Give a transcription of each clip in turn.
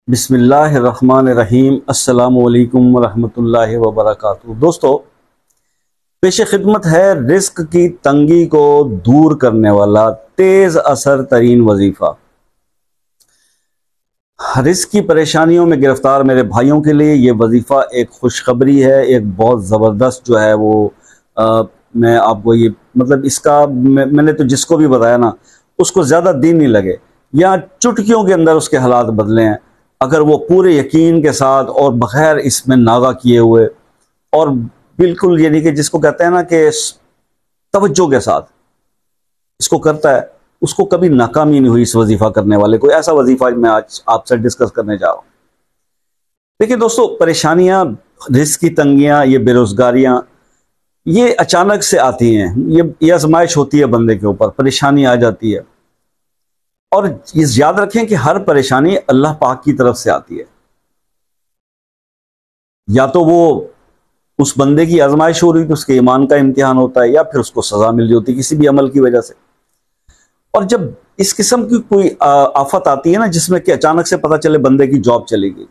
बिस्मिल्लाहिर्रहमानिर्रहीम। अस्सलामुअलैकुम वरहमतुल्लाहि वबरकातुहू। दोस्तों, पेश खिदमत है रिस्क की तंगी को दूर करने वाला तेज असर तरीन वजीफा। रिस्क की परेशानियों में गिरफ्तार मेरे भाइयों के लिए ये वजीफा एक खुशखबरी है, एक बहुत ज़बरदस्त जो है वो मैं आपको ये मतलब इसका मैंने तो जिसको भी बताया ना उसको ज़्यादा दिन नहीं लगे या चुटकियों के अंदर उसके हालात बदले हैं अगर वो पूरे यकीन के साथ और बगैर इसमें नागा किए हुए और बिल्कुल यानी कि जिसको कहते हैं ना कि तवज्जो के साथ इसको करता है उसको कभी नाकामी नहीं हुई। इस वजीफा करने वाले कोई ऐसा वजीफा मैं आज आपसे डिस्कस करने जा रहा हूं। देखिए दोस्तों, परेशानियां, रिस्क की तंगियां, ये बेरोजगारियां ये अचानक से आती हैं। ये आजमाइश होती है बंदे के ऊपर, परेशानी आ जाती है। और इस याद रखें कि हर परेशानी अल्लाह पाक की तरफ से आती है। या तो वो उस बंदे की आजमाइश हो रही थी, उसके ईमान का इम्तिहान होता है, या फिर उसको सजा मिल रही होती है किसी भी अमल की वजह से। और जब इस किस्म की कोई आफत आती है ना जिसमें कि अचानक से पता चले बंदे की जॉब चली गई।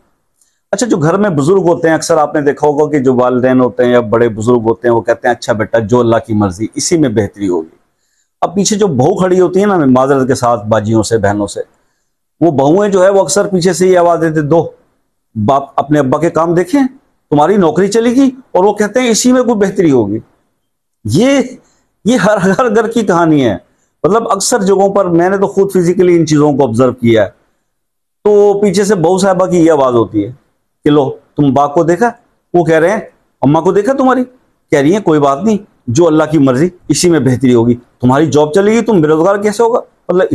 अच्छा, जो घर में बुजुर्ग होते हैं, अक्सर आपने देखा होगा कि जो वालिदैन होते हैं या बड़े बुजुर्ग होते हैं वो कहते हैं अच्छा बेटा जो अल्लाह की मर्जी, इसी में बेहतरी होगी। अब पीछे जो बहू खड़ी होती है ना, माजरत के साथ बाजियों से, बहनों से, वो बहुएं जो है वो अक्सर पीछे से ये आवाज देते, दो बाप अपने अब्बा के काम देखें, तुम्हारी नौकरी चलेगी, और वो कहते हैं इसी में कोई बेहतरी होगी। ये हर घर की कहानी है। मतलब अक्सर जगहों पर मैंने तो खुद फिजिकली इन चीजों को ऑब्जर्व किया है। तो पीछे से बहू साहबा की ये आवाज होती है कि लो तुम बाप को देखा, वो कह रहे हैं अम्मा को देखा, तुम्हारी कह रही है कोई बात नहीं, जो अल्लाह की मर्जी, इसी में बेहतरी होगी, तुम्हारी जॉब चलेगी, तुम बेरोजगार कैसे होगा। मतलब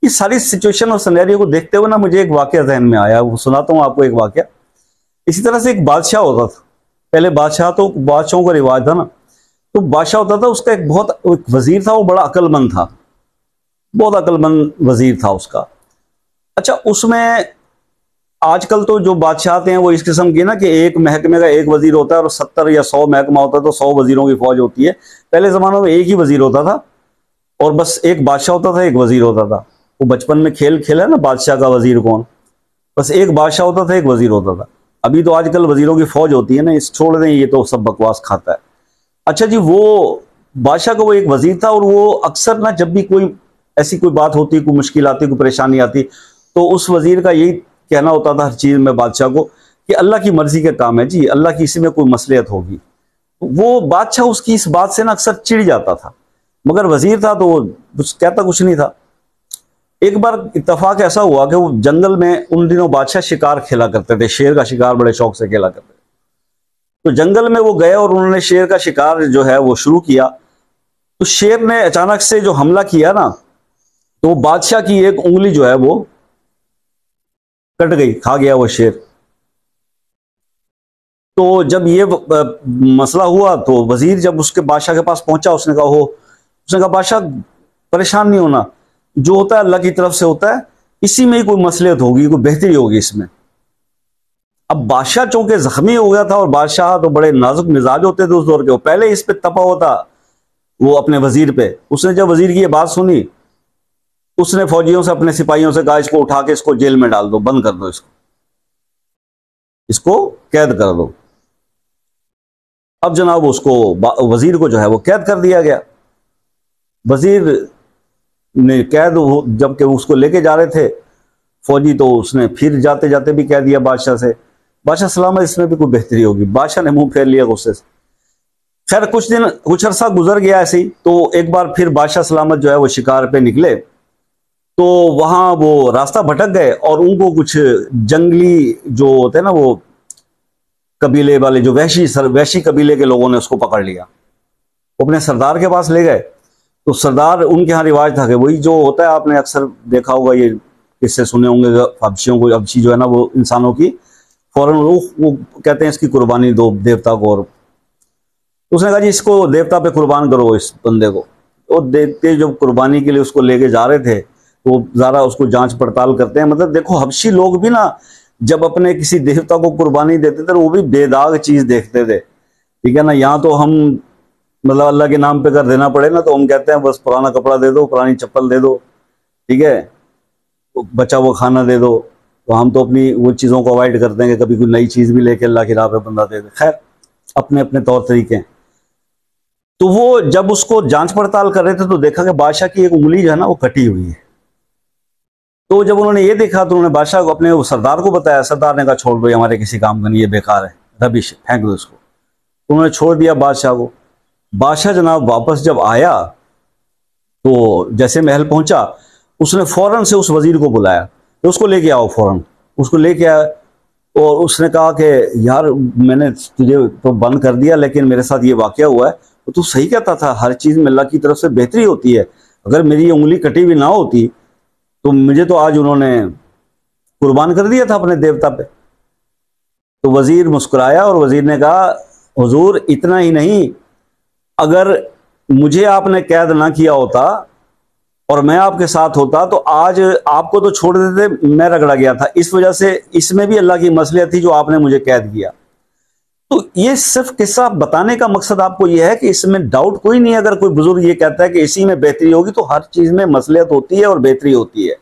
इस सारी सिचुएशन और सिनेरियो को देखते हुए ना मुझे एक वाकया जहन में आया, वो सुनाता हूँ आपको एक वाकया। इसी तरह से एक बादशाह होता था। पहले बादशाहों का रिवाज था ना, तो बादशाह होता था, उसका एक वजीर था, वो बड़ा अक्लमंद था, बहुत अक्लमंद वजीर था उसका। अच्छा, उसमें आजकल तो जो बादशाह आते हैं वो इस किस्म की ना कि एक महकमे का एक वजीर होता है और 70 या 100 महकमा होता है, तो 100 वजीरों की फौज होती है। पहले जमानों में एक ही वजीर होता था और बस एक बादशाह होता था, एक वजीर होता था। वो बचपन में खेल खेला ना, बादशाह का वजीर कौन, बस एक बादशाह होता था, एक वजीर होता था। अभी तो आजकल वजीरों की फौज होती है ना, इस छोड़ दें, ये तो सब बकवास खाता है। अच्छा जी, वो बादशाह का वो एक वजीर था और वो अक्सर ना जब भी कोई ऐसी कोई बात होती, कोई मुश्किल आती, कोई परेशानी आती, तो उस वजीर का यही कहना होता था हर चीज में बादशाह को कि अल्लाह की मर्जी का काम है जी, अल्लाह की इसी में कोई मसलियत होगी। वो बादशाह उसकी इस बात से ना अक्सर चिढ़ जाता था, मगर वजीर था तो वो कहता कुछ नहीं था। एक बार इत्तेफाक ऐसा हुआ कि वो जंगल में, उन दिनों बादशाह शिकार खेला करते थे, शेर का शिकार बड़े शौक से खेला करते थे। तो जंगल में वो गए और उन्होंने शेर का शिकार जो है वो शुरू किया। तो शेर ने अचानक से जो हमला किया ना, तो बादशाह की एक उंगली जो है वो कट गई, खा गया वो शेर। तो जब ये मसला हुआ तो वजीर जब उसके बादशाह के पास पहुंचा, उसने कहा बादशाह परेशान नहीं होना, जो होता है अल्लाह की तरफ से होता है, इसी में ही कोई मसलियत होगी, कोई बेहतरी होगी इसमें। अब बादशाह चूंकि जख्मी हो गया था, और बादशाह तो बड़े नाजुक मिजाज होते थे उस दौर के, वो पहले इस पे तपा होता वो अपने वजीर पे। उसने जब वजीर की ये बात सुनी, उसने फौजियों से, अपने सिपाहियों से कहा इसको उठा के इसको जेल में डाल दो, बंद कर दो, इसको कैद कर दो। अब जनाब उसको, वजीर को जो है वो कैद कर दिया गया। वजीर ने कैद, जबकि उसको लेके जा रहे थे फौजी, तो उसने फिर जाते जाते भी कह दिया बादशाह से, बादशाह सलामत, इसमें भी कोई बेहतरी होगी। बादशाह ने मुंह फेर लिया गुस्से से। खैर कुछ अरसा गुजर गया ऐसे ही। तो एक बार फिर बादशाह सलामत जो है वो शिकार पे निकले, तो वहां वो रास्ता भटक गए और उनको कुछ जंगली जो होते हैं ना, वो कबीले वाले, जो वैशी कबीले के लोगों ने उसको पकड़ लिया, वो अपने सरदार के पास ले गए। तो सरदार, उनके यहाँ रिवाज था कि वही जो होता है, आपने अक्सर देखा होगा, ये किससे सुने होंगे, हबशी जो है ना वो इंसानों की फौरन वो कहते हैं इसकी कुर्बानी दो देवता को। और तो उसने कहा जी इसको देवता पे कुर्बान करो इस बंदे को। तो देवते जब कुर्बानी के लिए उसको लेके जा रहे थे, तो ज़रा उसको जांच पड़ताल करते हैं। मतलब देखो, हबशी लोग भी ना जब अपने किसी देवता को कुर्बानी देते थे, वो भी बेदाग चीज देखते थे, ठीक है ना। यहाँ तो हम मतलब अल्लाह के नाम पे कर देना पड़े ना, तो हम कहते हैं बस पुराना कपड़ा दे दो, पुरानी चप्पल दे दो, ठीक है, बचा हुआ खाना दे दो, तो हम तो अपनी वो चीज़ों को अवॉइड करते हैं कि कभी कोई नई चीज़ भी लेके अल्लाह की राह पे बंदा दे दे। खैर, अपने अपने तौर तरीके हैं। तो वो जब उसको जांच पड़ताल कर रहे थे तो देखा कि बादशाह की एक उंगली जो है ना वो कटी हुई है। तो जब उन्होंने ये देखा तो उन्होंने बादशाह को, अपने सरदार को बताया। सरदार ने कहा छोड़ दो, ये हमारे किसी काम का नहीं, ये बेकार है, रबिश, फेंक दो इसको। तो उन्होंने छोड़ दिया बादशाह को। बादशाह जनाब वापस जब आया तो जैसे महल पहुंचा, उसने फौरन से उस वजीर को बुलाया तो उसको लेके आओ। फौरन उसको लेके आया और उसने कहा कि यार मैंने तुझे तो बंद कर दिया, लेकिन मेरे साथ ये वाकया हुआ है। तो तू सही कहता था, हर चीज़ में अल्लाह की तरफ से बेहतरी होती है। अगर मेरी ये उंगली कटी हुई ना होती तो मुझे तो आज उन्होंने कुर्बान कर दिया था अपने देवता पे। तो वजीर मुस्कुराया और वजीर ने कहा, हुजूर इतना ही नहीं, अगर मुझे आपने कैद ना किया होता और मैं आपके साथ होता तो आज आपको तो छोड़ देते, मैं रगड़ा गया था। इस वजह से इसमें भी अल्लाह की मसलियत थी जो आपने मुझे कैद किया। तो ये सिर्फ किस्सा बताने का मकसद आपको यह है कि इसमें डाउट कोई नहीं है। अगर कोई बुजुर्ग ये कहता है कि इसी में बेहतरी होगी, तो हर चीज में मसलियत होती है और बेहतरी होती है।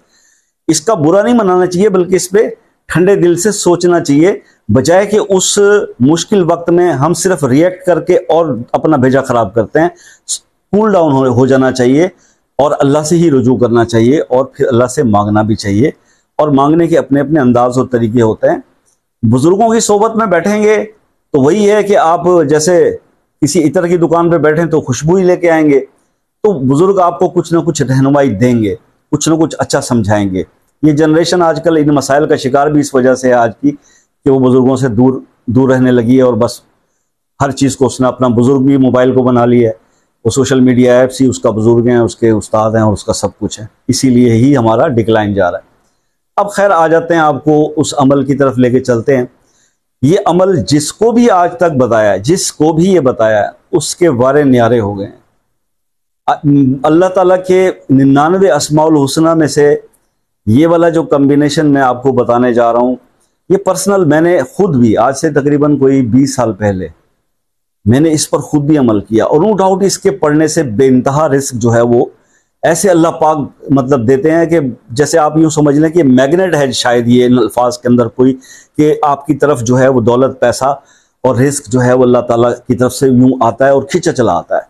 इसका बुरा नहीं मनाना चाहिए, बल्कि इस पे ठंडे दिल से सोचना चाहिए, बजाय कि उस मुश्किल वक्त में हम सिर्फ रिएक्ट करके और अपना भेजा खराब करते हैं। कूल डाउन हो जाना चाहिए और अल्लाह से ही रुजू करना चाहिए और फिर अल्लाह से मांगना भी चाहिए। और मांगने के अपने अपने अंदाज और तरीके होते हैं। बुजुर्गों की सोबत में बैठेंगे तो वही है कि आप जैसे किसी इतर की दुकान पे बैठे तो खुशबू ही लेके आएंगे। तो बुजुर्ग आपको कुछ ना कुछ रहनुमाई देंगे, कुछ ना कुछ अच्छा समझाएंगे। ये जनरेशन आजकल इन मसाइल का शिकार भी इस वजह से है आज की, कि वो बुजुर्गों से दूर रहने लगी है और बस हर चीज़ को उसने अपना, बुजुर्ग भी मोबाइल को बना लिया है, वो सोशल मीडिया ऐप्स ही उसका बुजुर्ग हैं, उसके उस्ताद हैं और उसका सब कुछ है। इसीलिए ही हमारा डिक्लाइन जा रहा है। अब खैर आ जाते हैं, आपको उस अमल की तरफ लेके चलते हैं। ये अमल जिसको भी आज तक बताया, जिसको भी ये बताया, उसके वारे न्यारे हो गए हैं। अल्लाह ताला के 99 अस्माउल हुस्ना में से ये वाला जो कॉम्बिनेशन मैं आपको बताने जा रहा हूँ, ये पर्सनल मैंने खुद भी आज से तकरीबन कोई 20 साल पहले मैंने इस पर खुद भी अमल किया। और नो डाउट इसके पढ़ने से बेइंतहा रिस्क जो है वो ऐसे अल्लाह पाक मतलब देते हैं कि जैसे आप यूँ समझ लें कि मैग्नेट है शायद ये अल्फाज के अंदर कोई, कि आपकी तरफ जो है वो दौलत, पैसा और रिस्क जो है वो अल्लाह ताला की तरफ से यूँ आता है और खींचा चला आता है।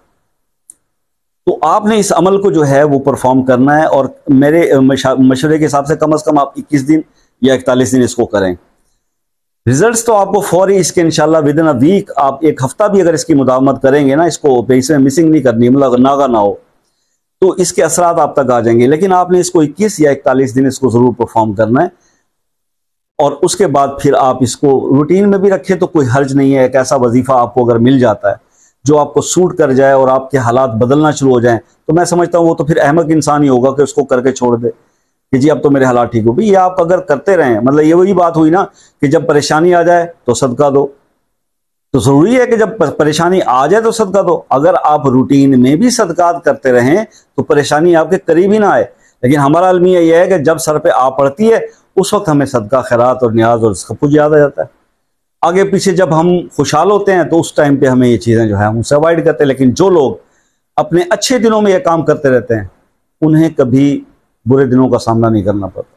तो आपने इस अमल को जो है वो परफॉर्म करना है। और मेरे मशवरे के हिसाब से कम आप 21 दिन या 41 दिन इसको करें। रिजल्ट्स तो आपको फौरी इसके इंशाल्लाह विद इन अ वीक, आप एक हफ्ता भी अगर इसकी मुदावमत करेंगे ना, इसको इसमें मिसिंग नहीं करनी, मतलब नागा ना हो, तो इसके असरात आप तक आ जाएंगे। लेकिन आपने इसको 21 या 41 दिन इसको जरूर परफॉर्म करना है। और उसके बाद फिर आप इसको रूटीन में भी रखें तो कोई हर्ज नहीं है। एक ऐसा वजीफा आपको अगर मिल जाता है जो आपको सूट कर जाए और आपके हालात बदलना शुरू हो जाएं, तो मैं समझता हूँ वो तो फिर अहमक इंसान ही होगा कि उसको करके छोड़ दे कि जी अब तो मेरे हालात ठीक हो गए। ये आप अगर करते रहें, मतलब ये वही बात हुई ना कि जब परेशानी आ जाए तो सदका दो। तो जरूरी है कि जब परेशानी आ जाए तो सदका दो। अगर आप रूटीन में भी सदकात करते रहें तो परेशानी आपके करीब ही ना आए। लेकिन हमारा अलमिया यह है कि जब सर पे आ पड़ती है उस वक्त हमें सदका, खैरात और न्याज और सब कुछ याद आ जाता है। आगे पीछे जब हम खुशहाल होते हैं तो उस टाइम पे हमें ये चीज़ें जो है हम उसे अवॉइड करते हैं। लेकिन जो लोग अपने अच्छे दिनों में ये काम करते रहते हैं उन्हें कभी बुरे दिनों का सामना नहीं करना पड़ता।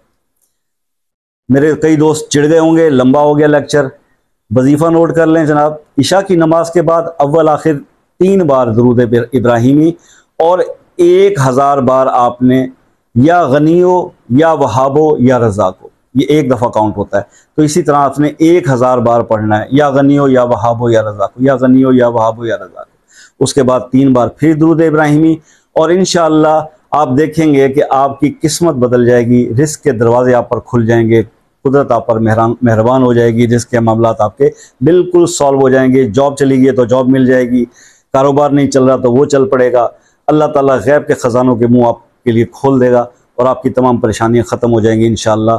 मेरे कई दोस्त चिढ़ गए होंगे, लंबा हो गया लेक्चर। वजीफा नोट कर लें जनाब, इशा की नमाज के बाद अव्वल आखिर 3 बार दुरूद इब्राहिमी और 1000 बार आपने या गनियो या वहाबो या रज़ाको, ये एक दफ़ा काउंट होता है। तो इसी तरह आपने 1000 बार पढ़ना है, या गनियो या वहाबो या रज़ाको, या गनियो या वहाबो या रज़ाको। उसके बाद 3 बार फिर दुरूद इब्राहिमी। और इंशाअल्लाह आप देखेंगे कि आपकी किस्मत बदल जाएगी, रिस्क के दरवाजे आप पर खुल जाएंगे, कुदरत आप पर मेहरबान हो जाएगी, रिस्क के मामलात आपके बिल्कुल सॉल्व हो जाएंगे। जॉब चली गई तो जॉब मिल जाएगी, कारोबार नहीं चल रहा तो वो चल पड़ेगा। अल्लाह ताला गैब के ख़जानों के मुंह आपके लिए खोल देगा और आपकी तमाम परेशानियां ख़त्म हो जाएंगी इंशाअल्लाह।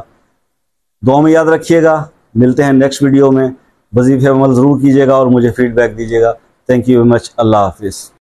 दुआ में याद रखिएगा। मिलते हैं नेक्स्ट वीडियो में। वजीफे अमल ज़रूर कीजिएगा और मुझे फीडबैक दीजिएगा। Thank you very much. अल्लाह हाफिज़।